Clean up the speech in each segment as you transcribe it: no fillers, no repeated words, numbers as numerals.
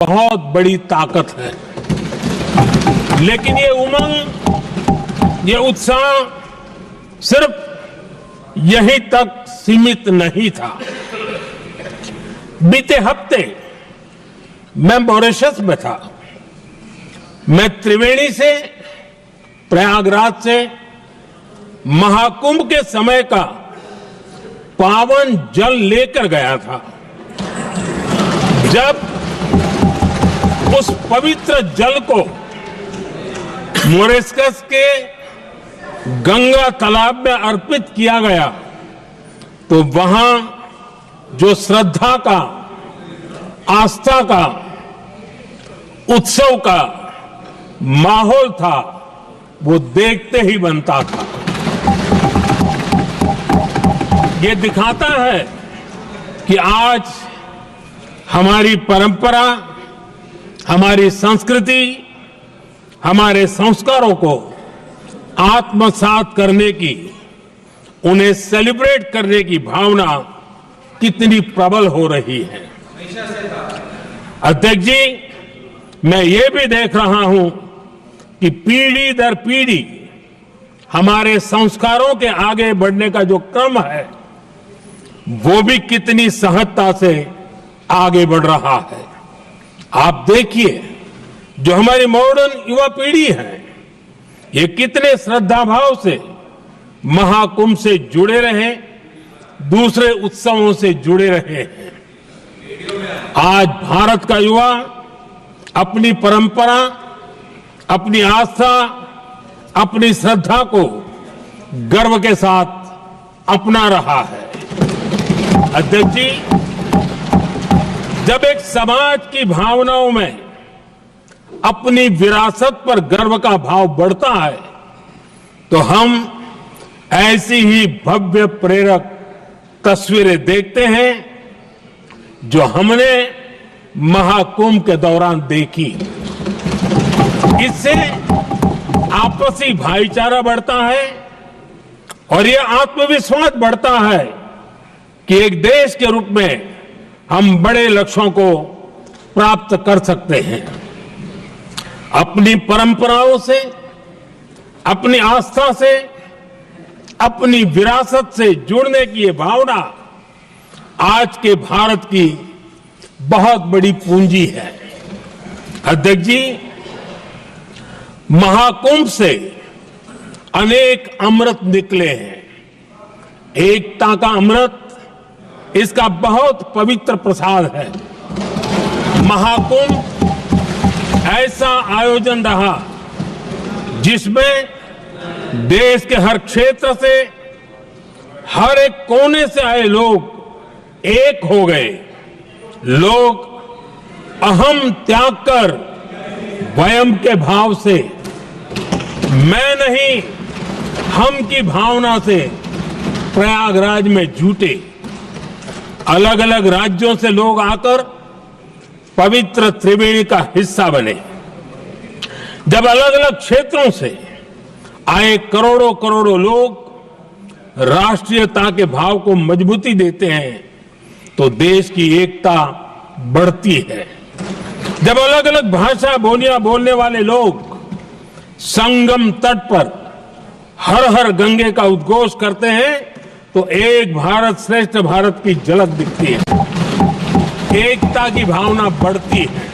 बहुत बड़ी ताकत है। लेकिन ये उमंग, ये उत्साह सिर्फ यहीं तक सीमित नहीं था। बीते हफ्ते मैं मॉरिशस में था। मैं त्रिवेणी से, प्रयागराज से महाकुंभ के समय का पावन जल लेकर गया था। जब उस पवित्र जल को मॉरिशस के गंगा तालाब में अर्पित किया गया तो वहां जो श्रद्धा का, आस्था का, उत्सव का माहौल था वो देखते ही बनता था। ये दिखाता है कि आज हमारी परंपरा, हमारी संस्कृति, हमारे संस्कारों को आत्मसात करने की, उन्हें सेलिब्रेट करने की भावना कितनी प्रबल हो रही है। अध्यक्ष जी, मैं ये भी देख रहा हूं कि पीढ़ी दर पीढ़ी हमारे संस्कारों के आगे बढ़ने का जो क्रम है वो भी कितनी सहजता से आगे बढ़ रहा है। आप देखिए, जो हमारी मॉडर्न युवा पीढ़ी है ये कितने श्रद्धा भाव से महाकुंभ से जुड़े रहे, दूसरे उत्सवों से जुड़े रहे हैं। आज भारत का युवा अपनी परंपरा, अपनी आस्था, अपनी श्रद्धा को गर्व के साथ अपना रहा है। अध्यक्ष जी, जब एक समाज की भावनाओं में अपनी विरासत पर गर्व का भाव बढ़ता है तो हम ऐसी ही भव्य प्रेरक तस्वीरें देखते हैं जो हमने महाकुंभ के दौरान देखी। इससे आपसी भाईचारा बढ़ता है और ये आत्मविश्वास बढ़ता है कि एक देश के रूप में हम बड़े लक्ष्यों को प्राप्त कर सकते हैं। अपनी परंपराओं से, अपनी आस्था से, अपनी विरासत से जुड़ने की ये भावना आज के भारत की बहुत बड़ी पूंजी है। अध्यक्ष जी, महाकुंभ से अनेक अमृत निकले हैं। एकता का अमृत इसका बहुत पवित्र प्रसाद है। महाकुंभ ऐसा आयोजन रहा जिसमें देश के हर क्षेत्र से, हर एक कोने से आए लोग एक हो गए। लोग अहम त्याग कर वयम के भाव से, मैं नहीं हम की भावना से प्रयागराज में जुटे। अलग अलग राज्यों से लोग आकर पवित्र त्रिवेणी का हिस्सा बने। जब अलग अलग क्षेत्रों से आए करोड़ों करोड़ों लोग राष्ट्रीयता के भाव को मजबूती देते हैं तो देश की एकता बढ़ती है। जब अलग अलग भाषा बोलियां बोलने वाले लोग संगम तट पर हर हर गंगे का उद्घोष करते हैं तो एक भारत श्रेष्ठ भारत की झलक दिखती है, एकता की भावना बढ़ती है।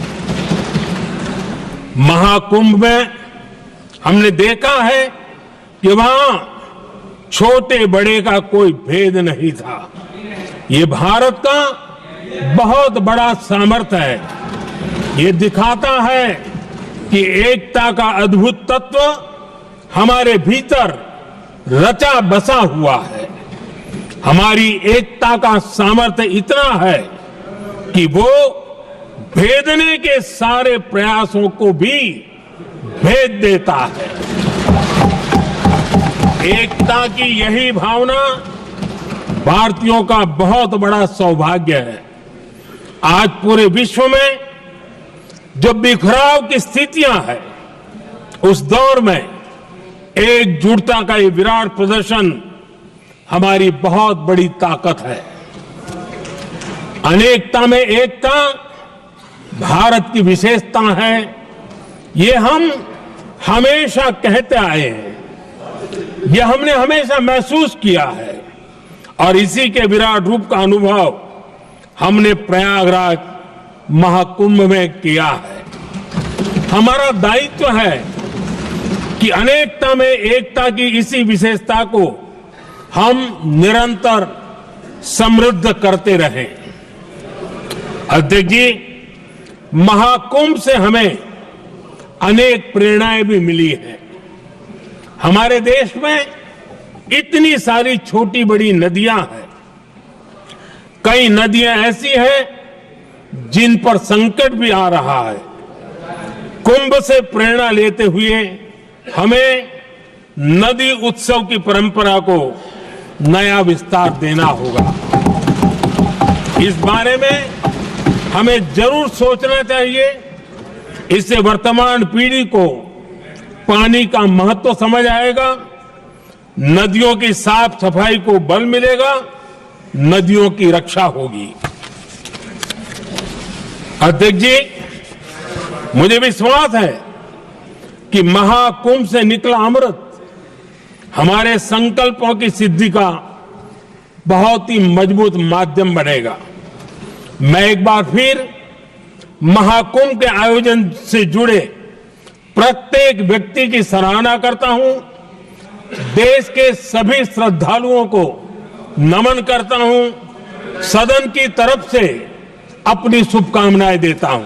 महाकुंभ में हमने देखा है कि वहां छोटे बड़े का कोई भेद नहीं था। ये भारत का बहुत बड़ा सामर्थ्य है। ये दिखाता है कि एकता का अद्भुत तत्व हमारे भीतर रचा बसा हुआ है। हमारी एकता का सामर्थ्य इतना है कि वो भेदने के सारे प्रयासों को भी भेद देता है। एकता की यही भावना भारतीयों का बहुत बड़ा सौभाग्य है। आज पूरे विश्व में जो बिखराव की स्थितियां हैं, उस दौर में एकजुटता का ये विराट प्रदर्शन हमारी बहुत बड़ी ताकत है। अनेकता में एकता भारत की विशेषता है, ये हम हमेशा कहते आए हैं, ये हमने हमेशा महसूस किया है और इसी के विराट रूप का अनुभव हमने प्रयागराज महाकुंभ में किया है। हमारा दायित्व है कि अनेकता में एकता की इसी विशेषता को हम निरंतर समृद्ध करते रहें। अध्यक्ष जी, महाकुंभ से हमें अनेक प्रेरणाएं भी मिली हैं। हमारे देश में इतनी सारी छोटी बड़ी नदियां हैं, कई नदियां ऐसी हैं जिन पर संकट भी आ रहा है। कुंभ से प्रेरणा लेते हुए हमें नदी उत्सव की परंपरा को नया विस्तार देना होगा। इस बारे में हमें जरूर सोचना चाहिए। इससे वर्तमान पीढ़ी को पानी का महत्व समझ आएगा, नदियों की साफ सफाई को बल मिलेगा, नदियों की रक्षा होगी। अध्यक्ष जी, मुझे विश्वास है कि महाकुंभ से निकला अमृत हमारे संकल्पों की सिद्धि का बहुत ही मजबूत माध्यम बनेगा। मैं एक बार फिर महाकुंभ के आयोजन से जुड़े प्रत्येक व्यक्ति की सराहना करता हूं, देश के सभी श्रद्धालुओं को नमन करता हूं, सदन की तरफ से अपनी शुभकामनाएं देता हूं।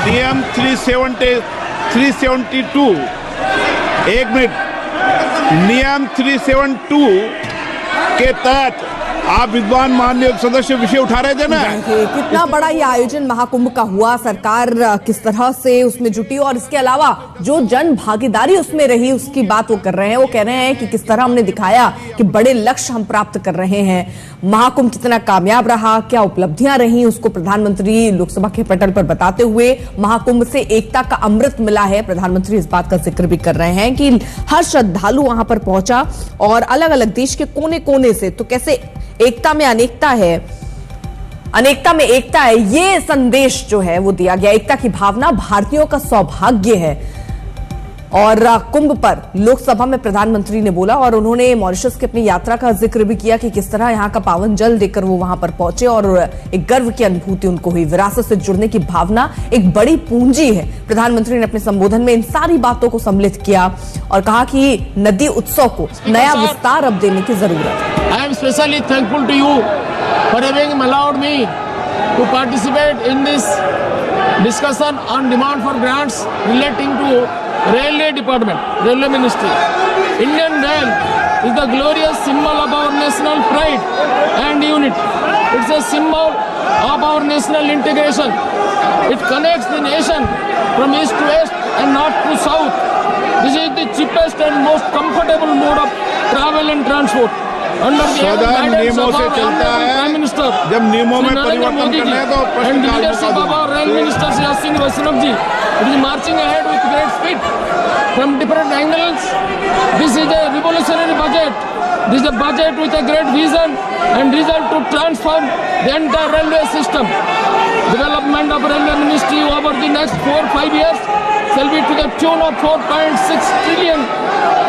नियम 372 एक मिनट, नियम 372 के तहत आप विद्वान माननीय सदस्य विषय उठा रहे थे ना। कितना बड़ा ये आयोजन महाकुंभ का हुआ, सरकार किस तरह से उसमें जुटी और इसके अलावा जो जन भागीदारी उसमें रही उसकी बात वो कर रहे हैं। वो कह रहे हैं कि किस तरह हमने दिखाया कि बड़े लक्ष्य हम प्राप्त कर रहे हैं। महाकुंभ कितना कामयाब रहा, क्या उपलब्धियां रही, उसको प्रधानमंत्री लोकसभा के पटल पर बताते हुए एकता से एकता का अमृत मिला है। प्रधानमंत्री इस बात का जिक्र भी कर रहे हैं कि हर श्रद्धालु वहां पर पहुंचा और अलग अलग देश के कोने कोने से, तो कैसे एकता में अनेकता है, अनेकता में एकता है, ये संदेश जो है वो दिया गया। एकता की भावना भारतीयों का सौभाग्य है। और कुंभ पर लोकसभा में प्रधानमंत्री ने बोला और उन्होंने मॉरिशस की अपनी यात्रा का जिक्र भी किया कि किस तरह यहां का पावन जल देकर वो वहां पर पहुंचे और एक गर्व की अनुभूति उनको हुई। विरासत से जुड़ने की भावना एक बड़ी पूंजी है। प्रधानमंत्री ने अपने संबोधन में इन सारी बातों को सम्मिलित किया और कहा कि नदी उत्सव को नया विस्तार अब देने की जरूरत है। I am specially thankful to you for having allowed me to participate in this discussion on demand for grants relating to Railway Department, Railway Ministry. Indian Rail is the glorious symbol of our national pride and unity. It's a symbol of our national integration. It connects the nation from east to west and north to south. This is the cheapest and most comfortable mode of travel and transport. सदन नियमों से चलता है, जब नियमों में परिवर्तन करने तो rail minister Shri Ashwini Vaishnaw ji it is marching ahead with great speed from different angles. This is a revolutionary budget. This is a budget with a great vision and result to transform the entire railway system. Development of railway ministry over the next 4-5 years shall be to the tune of 4.6 trillion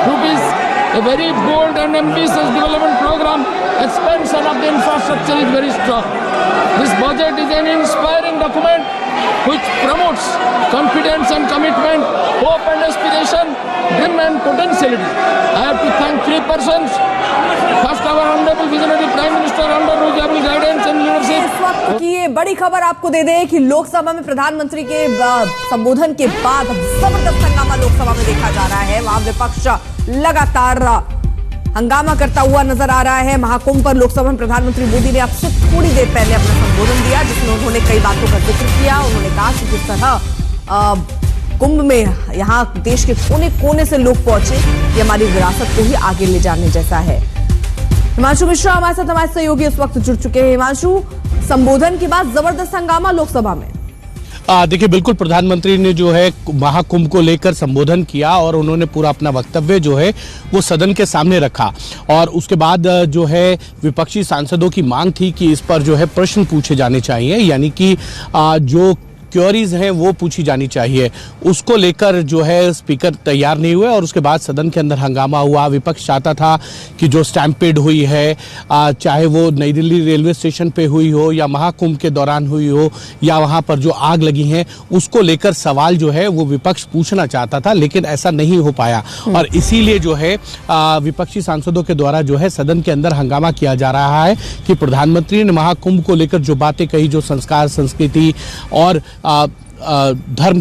rupees. A very bold and ambitious development program. Expansion of the infrastructure is very strong. This budget is an inspiring document which promotes confidence and commitment, hope and aspiration, dream and potentiality. I have to thank three persons. First, our honorable visionary Prime Minister under whose able guidance and leadership. इस वक्त की ये बड़ी खबर आपको दे दें कि लोकसभा में प्रधानमंत्री के संबोधन के बाद जबरदस्त हंगामा लोकसभा में देखा जा रहा है। वहां विपक्ष लगातार हंगामा करता हुआ नजर आ रहा है। महाकुंभ पर लोकसभा में प्रधानमंत्री मोदी ने अब से थोड़ी देर पहले अपना संबोधन दिया, जिसमें उन्होंने कई बातों का जिक्र किया। उन्होंने कहा कि जिस तरह कुंभ में यहाँ देश के कोने कोने से लोग पहुंचे, ये हमारी विरासत को ही आगे ले जाने जैसा है। हिमांशु मिश्रा हमारे साथ हमारे सहयोगी इस वक्त जुड़ चुके हैं। हिमांशु, संबोधन के बाद जबरदस्त हंगामा लोकसभा में। देखिए, बिल्कुल प्रधानमंत्री ने जो है महाकुंभ को लेकर संबोधन किया और उन्होंने पूरा अपना वक्तव्य जो है वो सदन के सामने रखा और उसके बाद जो है विपक्षी सांसदों की मांग थी कि इस पर जो है प्रश्न पूछे जाने चाहिए, यानी कि जो क्वेरीज हैं वो पूछी जानी चाहिए। उसको लेकर जो है स्पीकर तैयार नहीं हुए और उसके बाद सदन के अंदर हंगामा हुआ। विपक्ष चाहता था कि जो स्टैम्पेड हुई है, चाहे वो नई दिल्ली रेलवे स्टेशन पे हुई हो या महाकुंभ के दौरान हुई हो या वहाँ पर जो आग लगी है, उसको लेकर सवाल जो है वो विपक्ष पूछना चाहता था, लेकिन ऐसा नहीं हो पाया और इसीलिए जो है विपक्षी सांसदों के द्वारा जो है सदन के अंदर हंगामा किया जा रहा है कि प्रधानमंत्री ने महाकुंभ को लेकर जो बातें कही, जो संस्कार, संस्कृति और धर्म